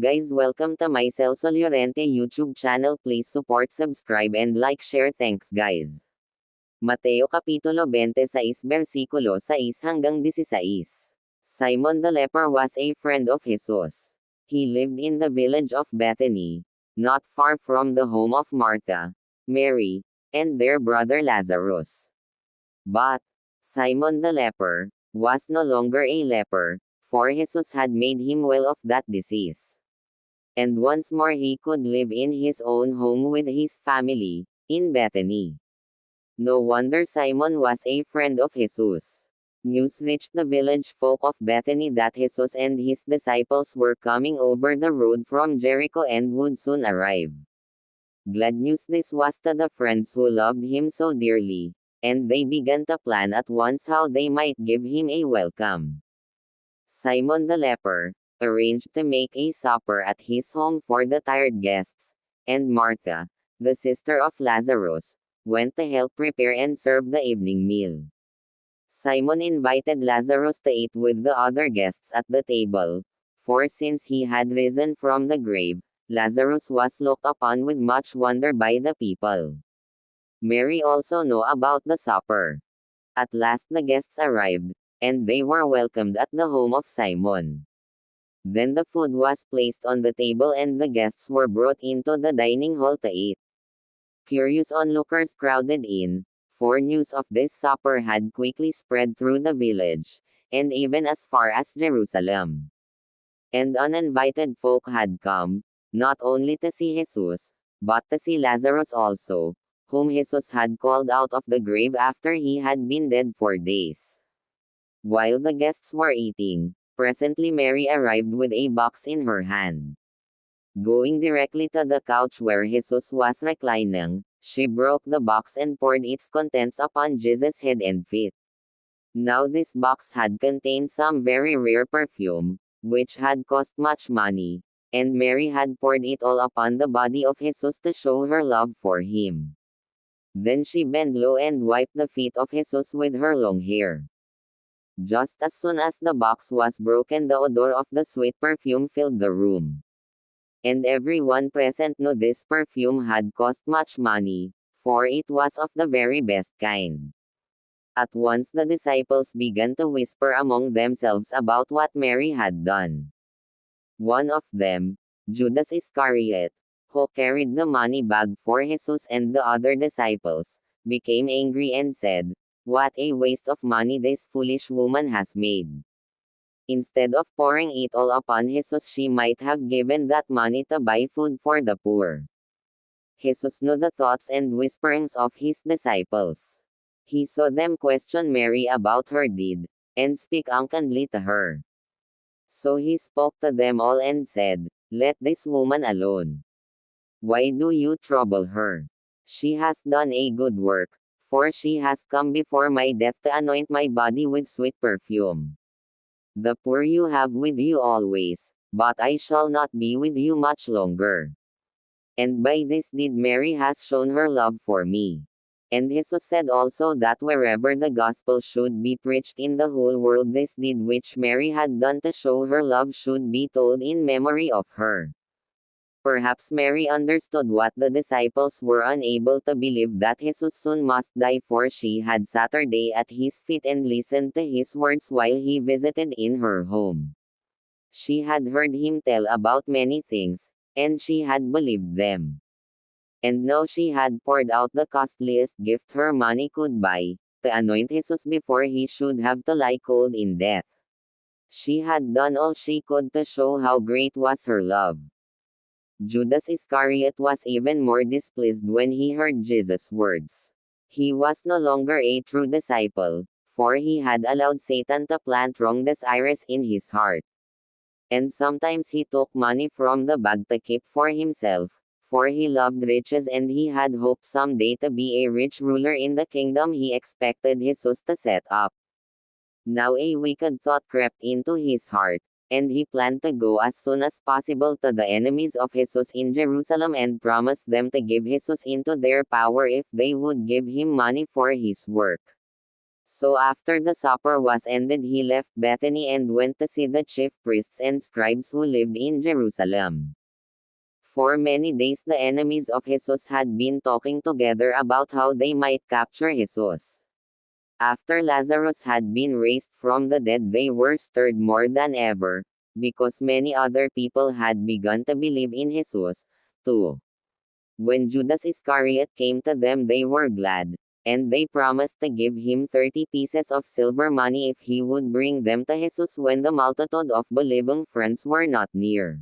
guys, welcome to my Celso Llorente YouTube channel. Please support, subscribe and like, share. Thanks guys. Mateo Kapitulo 26 versikulo 6 hanggang 16. Simon the leper was a friend of Jesus. He lived in the village of Bethany, not far from the home of Martha, Mary, and their brother Lazarus. But Simon the leper was no longer a leper, for Jesus had made him well of that disease. And once more he could live in his own home with his family, in Bethany. No wonder Simon was a friend of Jesus. News reached the village folk of Bethany that Jesus and his disciples were coming over the road from Jericho and would soon arrive. Glad news this was to the friends who loved him so dearly, and they began to plan at once how they might give him a welcome. Simon the leper arranged to make a supper at his home for the tired guests, and Martha, the sister of Lazarus, went to help prepare and serve the evening meal. Simon invited Lazarus to eat with the other guests at the table, for since he had risen from the grave, Lazarus was looked upon with much wonder by the people. Mary also knew about the supper. At last the guests arrived, and they were welcomed at the home of Simon. Then the food was placed on the table and the guests were brought into the dining hall to eat. Curious onlookers crowded in, for news of this supper had quickly spread through the village, and even as far as Jerusalem. And uninvited folk had come, not only to see Jesus, but to see Lazarus also, whom Jesus had called out of the grave after he had been dead 4 days. While the guests were eating, presently Mary arrived with a box in her hand. Going directly to the couch where Jesus was reclining, she broke the box and poured its contents upon Jesus' head and feet. Now this box had contained some very rare perfume, which had cost much money, and Mary had poured it all upon the body of Jesus to show her love for him. Then she bent low and wiped the feet of Jesus with her long hair. Just as soon as the box was broken, the odor of the sweet perfume filled the room. And everyone present knew this perfume had cost much money, for it was of the very best kind. At once the disciples began to whisper among themselves about what Mary had done. One of them, Judas Iscariot, who carried the money bag for Jesus and the other disciples, became angry and said, "What a waste of money this foolish woman has made. Instead of pouring it all upon Jesus, she might have given that money to buy food for the poor." Jesus knew the thoughts and whisperings of his disciples. He saw them question Mary about her deed, and speak unkindly to her. So he spoke to them all and said, "Let this woman alone. Why do you trouble her? She has done a good work, for she has come before my death to anoint my body with sweet perfume. The poor you have with you always, but I shall not be with you much longer. And by this deed Mary has shown her love for me." And Jesus said also that wherever the gospel should be preached in the whole world, this deed which Mary had done to show her love should be told in memory of her. Perhaps Mary understood what the disciples were unable to believe, that Jesus soon must die, for she had sat her day at his feet and listened to his words while he visited in her home. She had heard him tell about many things, and she had believed them. And now she had poured out the costliest gift her money could buy, to anoint Jesus before he should have to lie cold in death. She had done all she could to show how great was her love. Judas Iscariot was even more displeased when he heard Jesus' words. He was no longer a true disciple, for he had allowed Satan to plant wrong desires in his heart. And sometimes he took money from the bag to keep for himself, for he loved riches and he had hoped someday to be a rich ruler in the kingdom he expected Jesus to set up. Now a wicked thought crept into his heart, and he planned to go as soon as possible to the enemies of Jesus in Jerusalem and promise them to give Jesus into their power if they would give him money for his work. So after the supper was ended, he left Bethany and went to see the chief priests and scribes who lived in Jerusalem. For many days the enemies of Jesus had been talking together about how they might capture Jesus. After Lazarus had been raised from the dead, they were stirred more than ever, because many other people had begun to believe in Jesus, too. When Judas Iscariot came to them, they were glad, and they promised to give him 30 pieces of silver money if he would bring them to Jesus when the multitude of believing friends were not near.